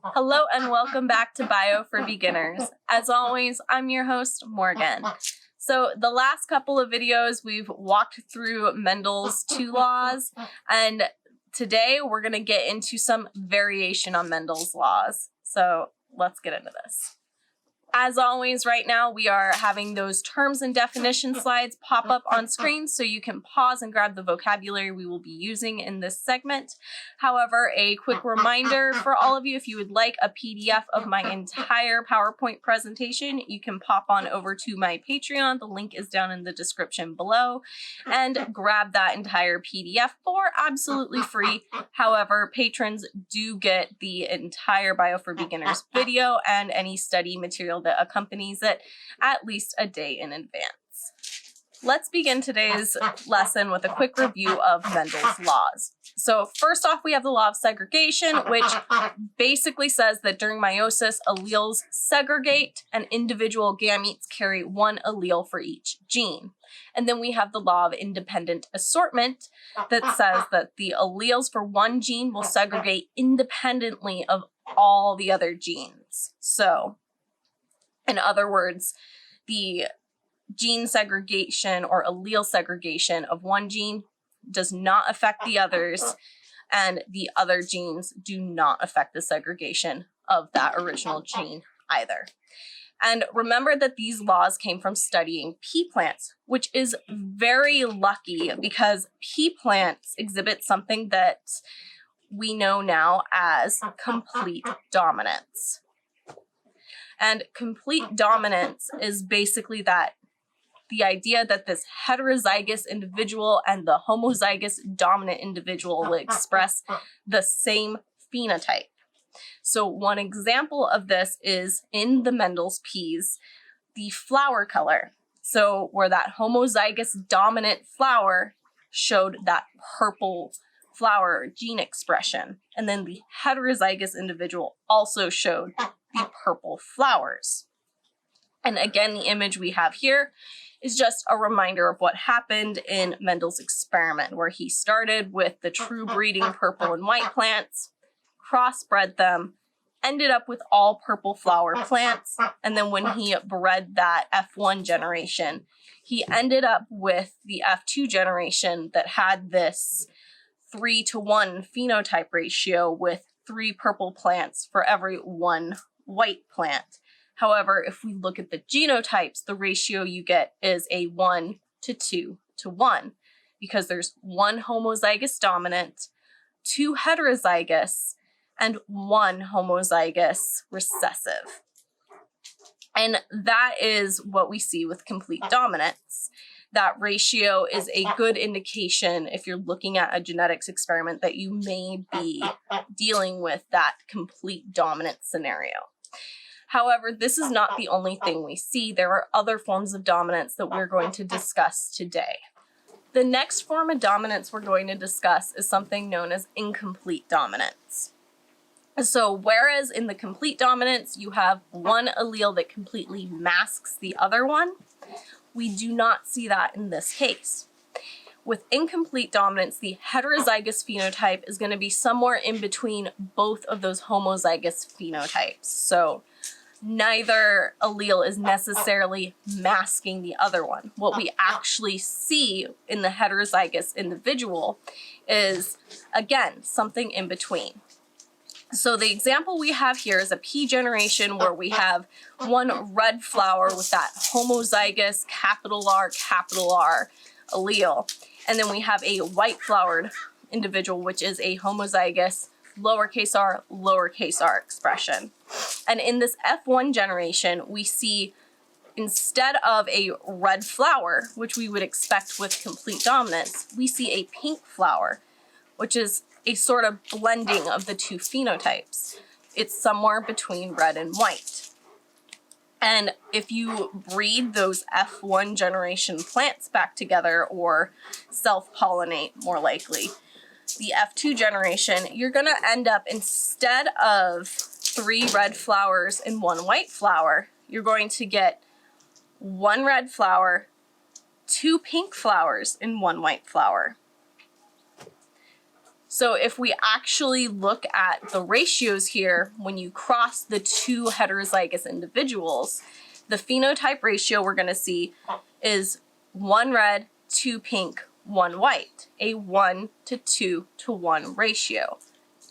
Hello and welcome back to Bio for Beginners. As always, I'm your host, Morgan. So the last couple of videos, we've walked through Mendel's 2 laws, and today we're going to get into some variation on Mendel's laws. So let's get into this. As always, right now we are having those terms and definition slides pop up on screen so you can pause and grab the vocabulary we will be using in this segment. However, a quick reminder for all of you, if you would like a PDF of my entire PowerPoint presentation, you can pop on over to my Patreon. The link is down in the description below, and grab that entire PDF for absolutely free. However, patrons do get the entire Bio for Beginners video and any study material that accompanies it at least a day in advance. Let's begin today's lesson with a quick review of Mendel's laws. So first off, we have the law of segregation, which basically says that during meiosis, alleles segregate and individual gametes carry one allele for each gene. And then we have the law of independent assortment that says that the alleles for one gene will segregate independently of all the other genes. So in other words, the gene segregation or allele segregation of one gene does not affect the others, and the other genes do not affect the segregation of that original gene either. And remember that these laws came from studying pea plants, which is very lucky because pea plants exhibit something that we know now as complete dominance. And complete dominance is basically that the idea that this heterozygous individual and the homozygous dominant individual will express the same phenotype. So one example of this is in the Mendel's peas, the flower color. So where that homozygous dominant flower showed that purple flower gene expression, and then the heterozygous individual also showed the purple flowers. And again, the image we have here is just a reminder of what happened in Mendel's experiment, where he started with the true breeding purple and white plants, crossbred them, ended up with all purple flower plants, and then when he bred that F1 generation, he ended up with the F2 generation that had this 3-to-1 phenotype ratio with 3 purple plants for every 1 white plant. However, if we look at the genotypes, the ratio you get is a 1-to-2-to-1 because there's 1 homozygous dominant, 2 heterozygous, and 1 homozygous recessive. And that is what we see with complete dominance. That ratio is a good indication if you're looking at a genetics experiment that you may be dealing with that complete dominant scenario. However, this is not the only thing we see. There are other forms of dominance that we're going to discuss today. The next form of dominance we're going to discuss is something known as incomplete dominance. So whereas in the complete dominance you have one allele that completely masks the other one, we do not see that in this case. With incomplete dominance, the heterozygous phenotype is going to be somewhere in between both of those homozygous phenotypes. So neither allele is necessarily masking the other one. What we actually see in the heterozygous individual is, again, something in between. So the example we have here is a pea generation where we have one red flower with that homozygous capital R allele. And then we have a white flowered individual, which is a homozygous lowercase r expression. And in this F1 generation, we see instead of a red flower, which we would expect with complete dominance, we see a pink flower, which is a sort of blending of the 2 phenotypes. It's somewhere between red and white. And if you breed those F1 generation plants back together, or self-pollinate more likely, the F2 generation, you're going to end up, instead of 3 red flowers and 1 white flower, you're going to get 1 red flower, 2 pink flowers, and 1 white flower. So if we actually look at the ratios here, when you cross the two heterozygous individuals, the phenotype ratio we're going to see is 1 red, 2 pink, 1 white, a 1 to 2 to 1 ratio.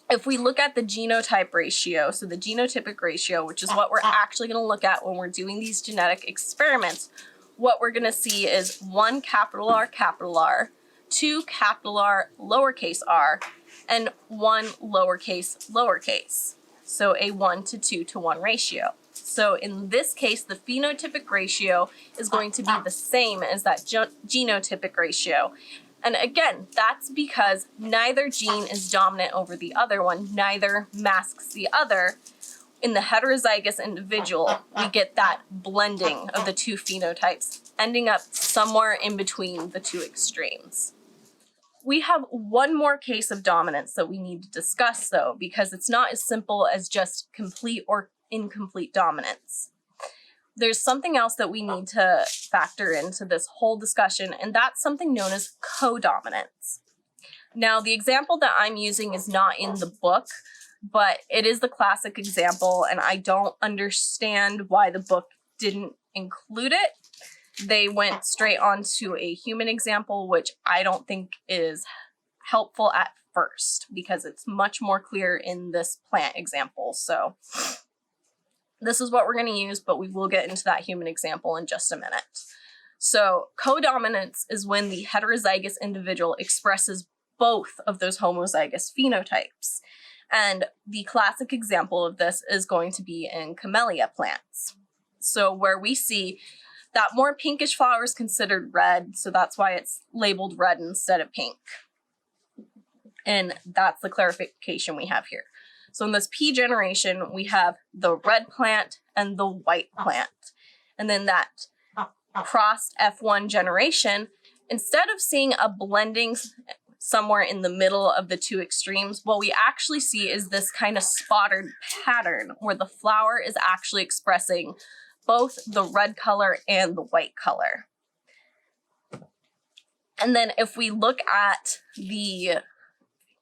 If we look at the genotype ratio, so the genotypic ratio, which is what we're actually going to look at when we're doing these genetic experiments, what we're going to see is 1 capital R, 2 capital R lowercase r, and 1 lowercase. So a 1 to 2 to 1 ratio. So in this case, the phenotypic ratio is going to be the same as that genotypic ratio. And again, that's because neither gene is dominant over the other one, neither masks the other. In the heterozygous individual, we get that blending of the two phenotypes, ending up somewhere in between the two extremes. We have one more case of dominance that we need to discuss, though, because it's not as simple as just complete or incomplete dominance. There's something else that we need to factor into this whole discussion, and that's something known as codominance. Now, the example that I'm using is not in the book, but it is the classic example, and I don't understand why the book didn't include it. They went straight on to a human example, which I don't think is helpful at first, because it's much more clear in this plant example. So this is what we're going to use, but we will get into that human example in just a minute. So codominance is when the heterozygous individual expresses both of those homozygous phenotypes. And the classic example of this is going to be in camellia plants. So where we see that more pinkish flower is considered red, so that's why it's labeled red instead of pink. And that's the clarification we have here. So in this P generation, we have the red plant and the white plant. And then that crossed F1 generation, instead of seeing a blending somewhere in the middle of the two extremes, what we actually see is this kind of spotted pattern where the flower is actually expressing both the red color and the white color. And then if we look at the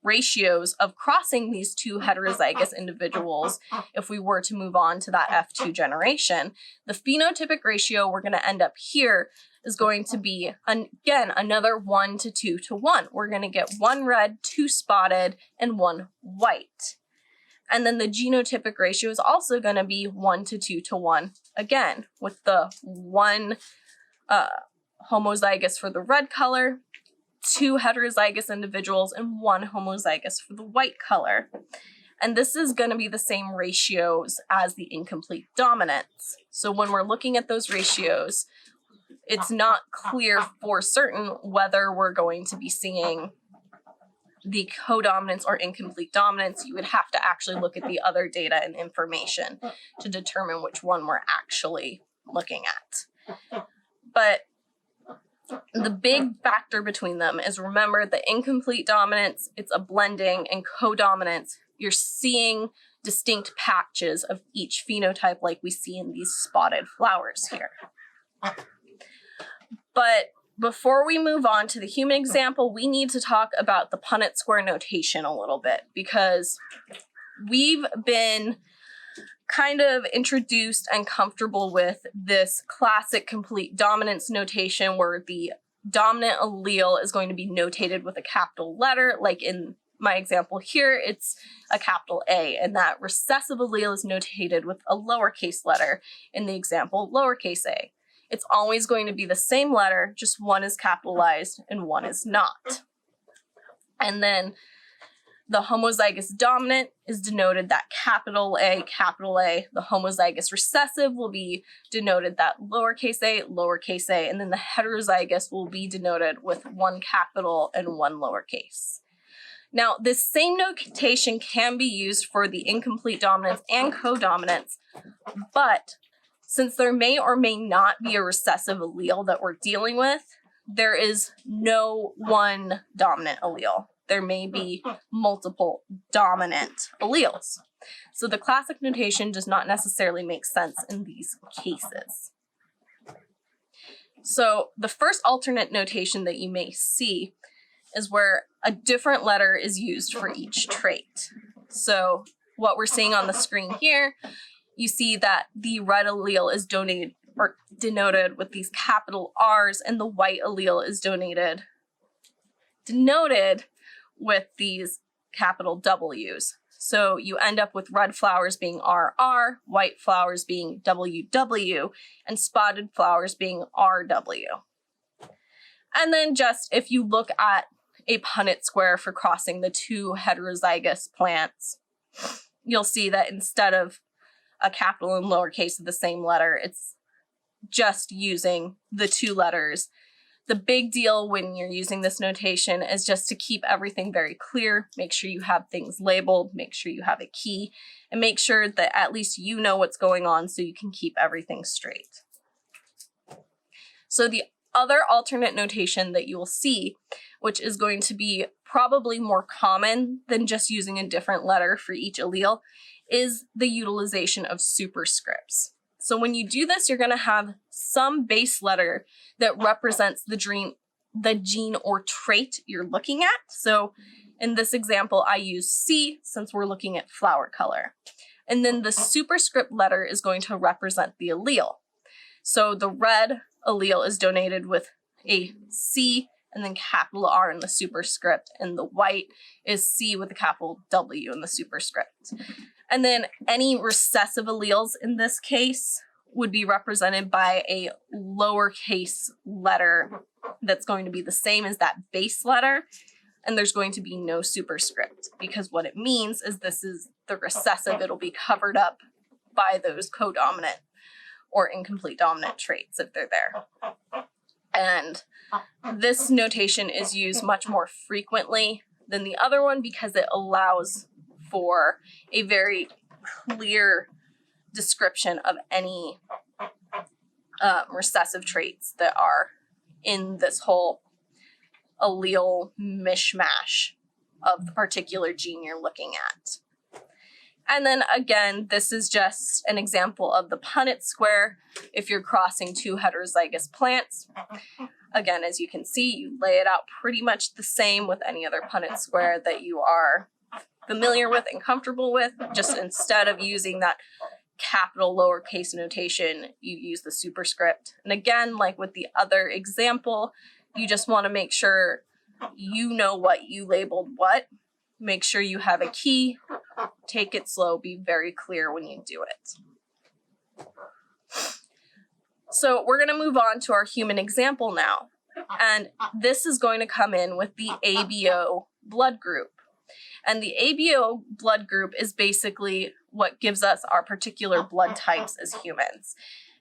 ratios of crossing these two heterozygous individuals, if we were to move on to that F2 generation, the phenotypic ratio we're going to end up here is going to be, again, another 1 to 2 to 1. We're going to get 1 red, 2 spotted, and 1 white. And then the genotypic ratio is also going to be 1 to 2 to 1, again, with the 1 homozygous for the red color, 2 heterozygous individuals, and 1 homozygous for the white color. And this is going to be the same ratios as the incomplete dominance. So when we're looking at those ratios, it's not clear for certain whether we're going to be seeing the codominance or incomplete dominance. You would have to actually look at the other data and information to determine which one we're actually looking at. But the big factor between them is, remember, the incomplete dominance, it's a blending, and codominance, you're seeing distinct patches of each phenotype like we see in these spotted flowers here. But before we move on to the human example, we need to talk about the Punnett Square notation a little bit, because we've been kind of introduced and comfortable with this classic complete dominance notation where the dominant allele is going to be notated with a capital letter. Like in my example here, it's a capital A, and that recessive allele is notated with a lowercase letter. In the example, lowercase a. It's always going to be the same letter, just one is capitalized and one is not. And then the homozygous dominant is denoted that capital A. The homozygous recessive will be denoted that lowercase a, and then the heterozygous will be denoted with 1 capital and 1 lowercase. Now, this same notation can be used for the incomplete dominance and codominance, but since there may or may not be a recessive allele that we're dealing with, there is no one dominant allele. There may be multiple dominant alleles. So the classic notation does not necessarily make sense in these cases. So the first alternate notation that you may see is where a different letter is used for each trait. So what we're seeing on the screen here, you see that the red allele is denoted with these capital R's, and the white allele is denoted with these capital W's. So you end up with red flowers being RR, white flowers being WW, and spotted flowers being RW. And then just if you look at a Punnett square for crossing the two heterozygous plants, you'll see that instead of a capital and lowercase of the same letter, it's just using the two letters. The big deal when you're using this notation is just to keep everything very clear, make sure you have things labeled, make sure you have a key, and make sure that at least you know what's going on so you can keep everything straight. So the other alternate notation that you will see, which is going to be probably more common than just using a different letter for each allele, is the utilization of superscripts. So when you do this, you're going to have some base letter that represents the gene or trait you're looking at. So in this example, I use C since we're looking at flower color. And then the superscript letter is going to represent the allele. So the red allele is denoted with a C and then capital R in the superscript, and the white is C with a capital W in the superscript. And then any recessive alleles in this case would be represented by a lowercase letter that's going to be the same as that base letter, and there's going to be no superscript, because what it means is this is the recessive. It'll be covered up by those codominant or incomplete dominant traits if they're there. And this notation is used much more frequently than the other one because it allows for a very clear description of any recessive traits that are in this whole allele mishmash of the particular gene you're looking at. And then again, this is just an example of the Punnett square if you're crossing two heterozygous plants. Again, as you can see, you lay it out pretty much the same with any other Punnett square that you are familiar with and comfortable with. Just instead of using that capital lowercase notation, you use the superscript. And again, like with the other example, you just want to make sure you know what you labeled what. Make sure you have a key, take it slow, be very clear when you do it. So we're going to move on to our human example now. And this is going to come in with the ABO blood group. And the ABO blood group is basically what gives us our particular blood types as humans.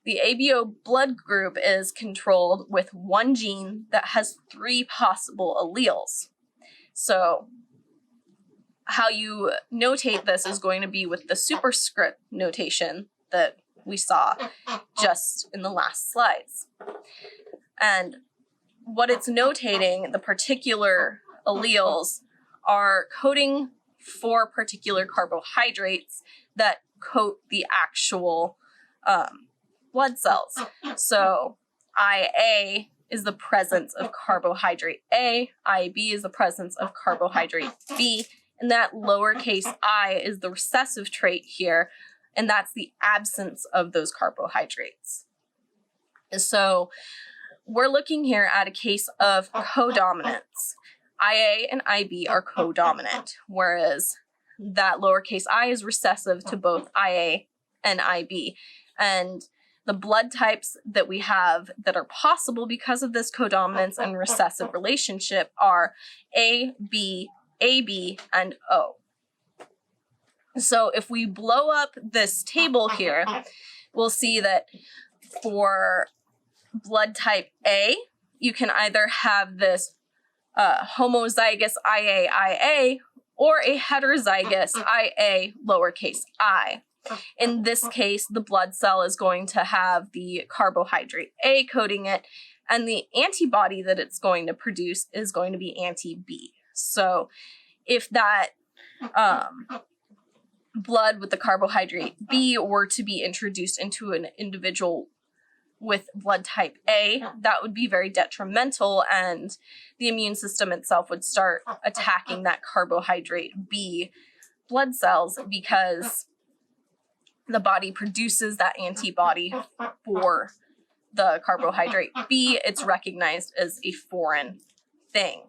The ABO blood group is controlled with one gene that has 3 possible alleles. So how you notate this is going to be with the superscript notation that we saw just in the last slides. And what it's notating, the particular alleles are coding for particular carbohydrates that coat the actual blood cells. So IA is the presence of carbohydrate A, IB is the presence of carbohydrate B, and that lowercase I is the recessive trait here, and that's the absence of those carbohydrates. So we're looking here at a case of codominance. IA and IB are codominant, whereas that lowercase I is recessive to both IA and IB. And the blood types that we have that are possible because of this codominance and recessive relationship are A, B, AB, and O. So if we blow up this table here, we'll see that for blood type A, you can either have this homozygous IA or a heterozygous IA lowercase I. In this case, the blood cell is going to have the carbohydrate A coding it, and the antibody that it's going to produce is going to be anti-B. So if that blood with the carbohydrate B were to be introduced into an individual with blood type A, that would be very detrimental, and the immune system itself would start attacking that carbohydrate B blood cells because the body produces that antibody for the carbohydrate B. It's recognized as a foreign thing.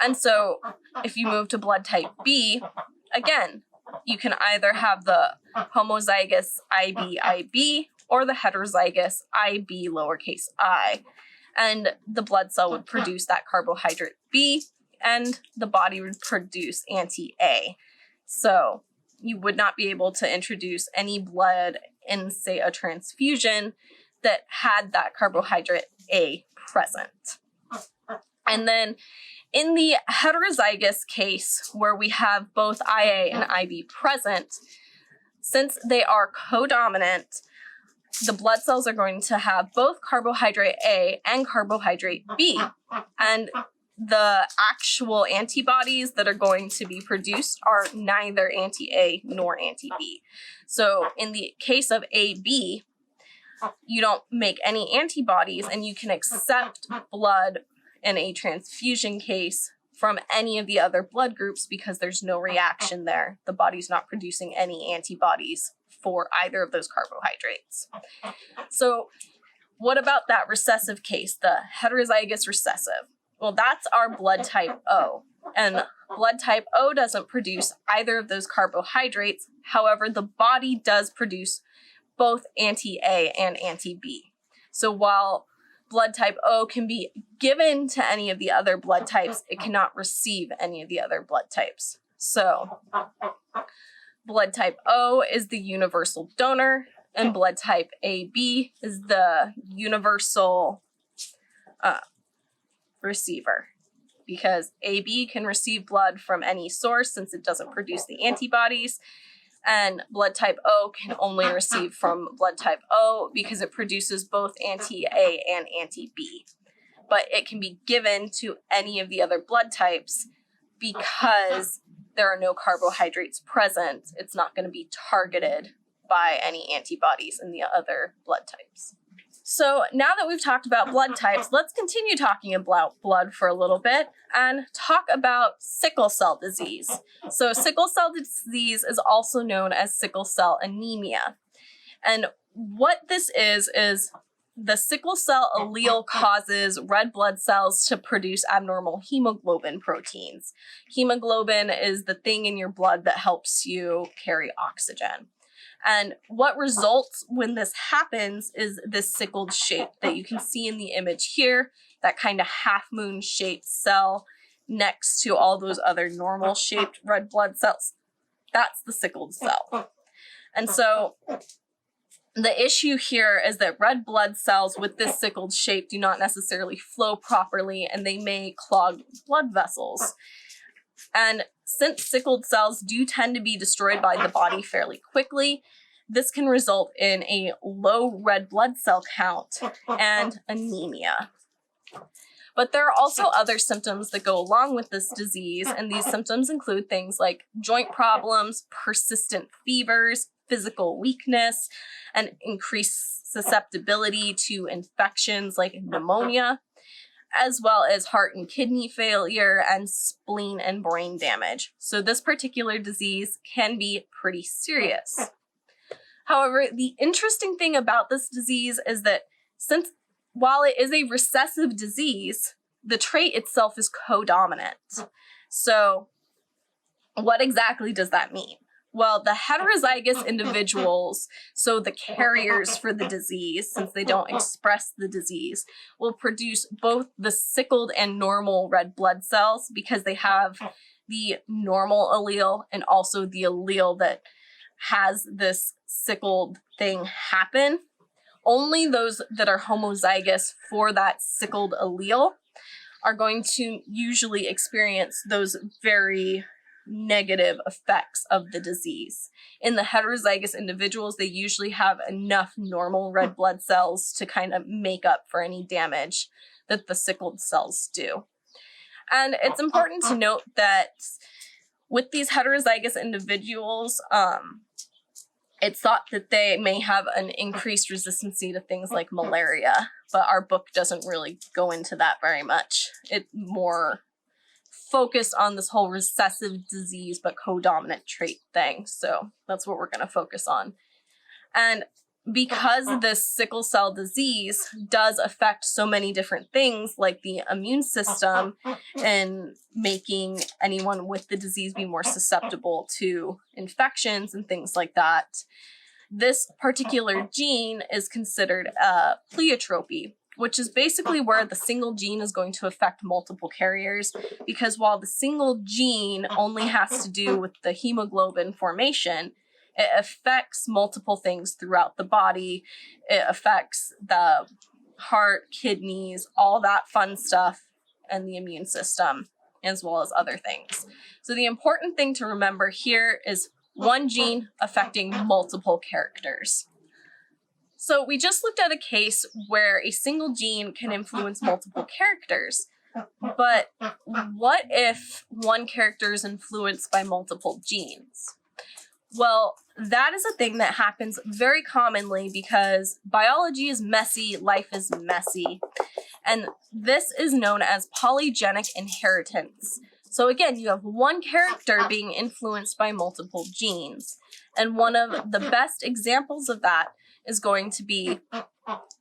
And so if you move to blood type B, again, you can either have the homozygous IB or the heterozygous IB lowercase I. And the blood cell would produce that carbohydrate B, and the body would produce anti-A. So you would not be able to introduce any blood in, say, a transfusion that had that carbohydrate A present. And then in the heterozygous case, where we have both IA and IB present, since they are codominant, the blood cells are going to have both carbohydrate A and carbohydrate B. And the actual antibodies that are going to be produced are neither anti-A nor anti-B. So in the case of AB, you don't make any antibodies, and you can accept blood in a transfusion case from any of the other blood groups because there's no reaction there. The body's not producing any antibodies for either of those carbohydrates. So what about that recessive case, the heterozygous recessive? Well, that's our blood type O. And blood type O doesn't produce either of those carbohydrates. However, the body does produce both anti-A and anti-B. So while blood type O can be given to any of the other blood types, it cannot receive any of the other blood types. So blood type O is the universal donor, and blood type AB is the universal receiver, because AB can receive blood from any source since it doesn't produce the antibodies, and blood type O can only receive from blood type O because it produces both anti-A and anti-B. But it can be given to any of the other blood types because there are no carbohydrates present. It's not going to be targeted by any antibodies in the other blood types. So now that we've talked about blood types, let's continue talking about blood for a little bit and talk about sickle cell disease. So sickle cell disease is also known as sickle cell anemia. And what this is the sickle cell allele causes red blood cells to produce abnormal hemoglobin proteins. Hemoglobin is the thing in your blood that helps you carry oxygen. And what results when this happens is this sickled shape that you can see in the image here, that kind of half-moon shaped cell next to all those other normal shaped red blood cells. That's the sickled cell. And so the issue here is that red blood cells with this sickled shape do not necessarily flow properly, and they may clog blood vessels. And since sickled cells do tend to be destroyed by the body fairly quickly, this can result in a low red blood cell count and anemia. But there are also other symptoms that go along with this disease, and these symptoms include things like joint problems, persistent fevers, physical weakness, and increased susceptibility to infections like pneumonia, as well as heart and kidney failure and spleen and brain damage. So this particular disease can be pretty serious. However, the interesting thing about this disease is that while it is a recessive disease, the trait itself is codominant. So what exactly does that mean? Well, the heterozygous individuals, so the carriers for the disease, since they don't express the disease, will produce both the sickled and normal red blood cells because they have the normal allele and also the allele that has this sickled thing happen. Only those that are homozygous for that sickled allele are going to usually experience those very negative effects of the disease. In the heterozygous individuals, they usually have enough normal red blood cells to kind of make up for any damage that the sickled cells do. And it's important to note that with these heterozygous individuals, it's thought that they may have an increased resistance to things like malaria, but our book doesn't really go into that very much. It's more focused on this whole recessive disease but codominant trait thing. So that's what we're going to focus on. And because this sickle cell disease does affect so many different things like the immune system and making anyone with the disease be more susceptible to infections and things like that, this particular gene is considered a pleiotropy, which is basically where the single gene is going to affect multiple carriers, because while the single gene only has to do with the hemoglobin formation, it affects multiple things throughout the body. It affects the heart, kidneys, all that fun stuff, and the immune system, as well as other things. So the important thing to remember here is one gene affecting multiple characters. So we just looked at a case where a single gene can influence multiple characters. But what if one character is influenced by multiple genes? Well, that is a thing that happens very commonly because biology is messy, life is messy, and this is known as polygenic inheritance. So again, you have one character being influenced by multiple genes, and one of the best examples of that is going to be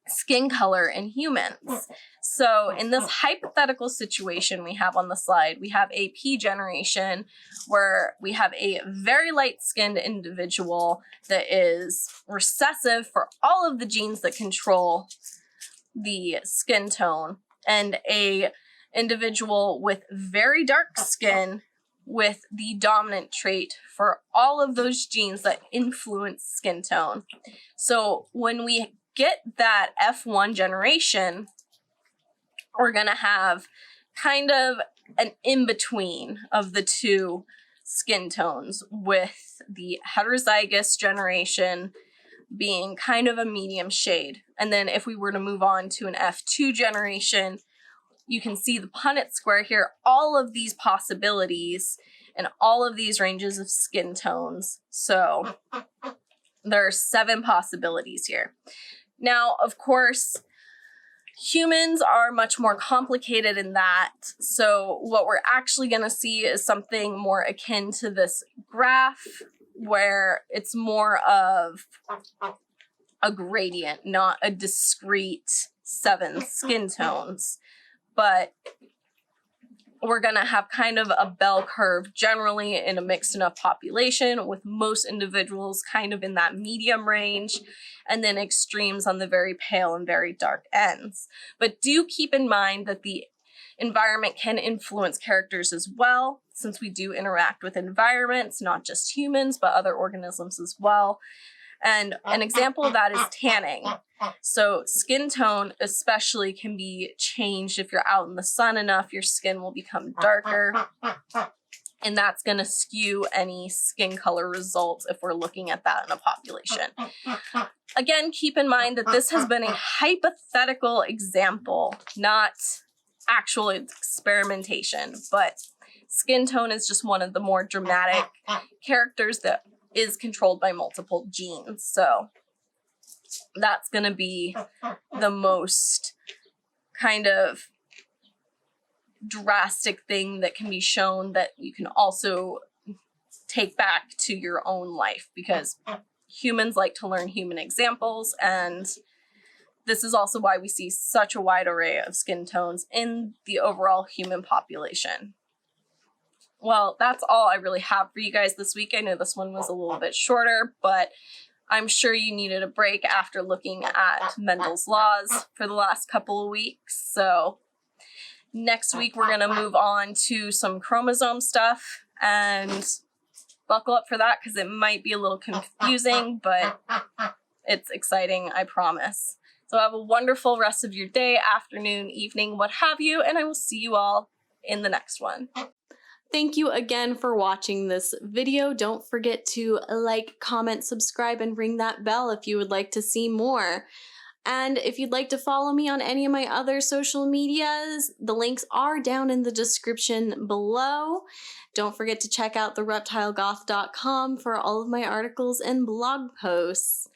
skin color in humans. So in this hypothetical situation we have on the slide, we have a P generation where we have a very light-skinned individual that is recessive for all of the genes that control the skin tone, and a individual with very dark skin with the dominant trait for all of those genes that influence skin tone. So when we get that F1 generation, we're going to have kind of an in-between of the two skin tones, with the heterozygous generation being kind of a medium shade. And then if we were to move on to an F2 generation, you can see the Punnett Square here, all of these possibilities and all of these ranges of skin tones. So there are 7 possibilities here. Now, of course, humans are much more complicated in that. So what we're actually going to see is something more akin to this graph, where it's more of a gradient, not a discrete 7 skin tones. But we're going to have kind of a bell curve generally in a mixed enough population, with most individuals kind of in that medium range, and then extremes on the very pale and very dark ends. But do keep in mind that the environment can influence characters as well, since we do interact with environments, not just humans, but other organisms as well. And an example of that is tanning. So skin tone especially can be changed if you're out in the sun enough, your skin will become darker, and that's going to skew any skin color results if we're looking at that in a population. Again, keep in mind that this has been a hypothetical example, not actual experimentation, but skin tone is just one of the more dramatic characters that is controlled by multiple genes. So that's going to be the most kind of drastic thing that can be shown that you can also take back to your own life, because humans like to learn human examples, and this is also why we see such a wide array of skin tones in the overall human population. Well, that's all I really have for you guys this week. I know this one was a little bit shorter, but I'm sure you needed a break after looking at Mendel's laws for the last couple of weeks. So next week we're going to move on to some chromosome stuff, and buckle up for that because it might be a little confusing, but it's exciting, I promise. So have a wonderful rest of your day, afternoon, evening, what have you, and I will see you all in the next one. Thank you again for watching this video. Don't forget to like, comment, subscribe, and ring that bell if you would like to see more. And if you'd like to follow me on any of my other social medias, the links are down in the description below. Don't forget to check out thereptilegoth.com for all of my articles and blog posts.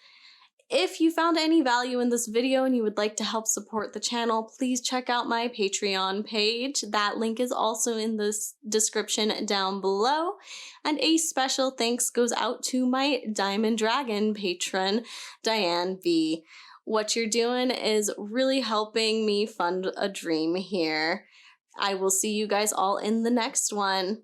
If you found any value in this video and you would like to help support the channel, please check out my Patreon page. That link is also in the description down below. And a special thanks goes out to my Diamond Dragon patron, Diane B. What you're doing is really helping me fund a dream here. I will see you guys all in the next one.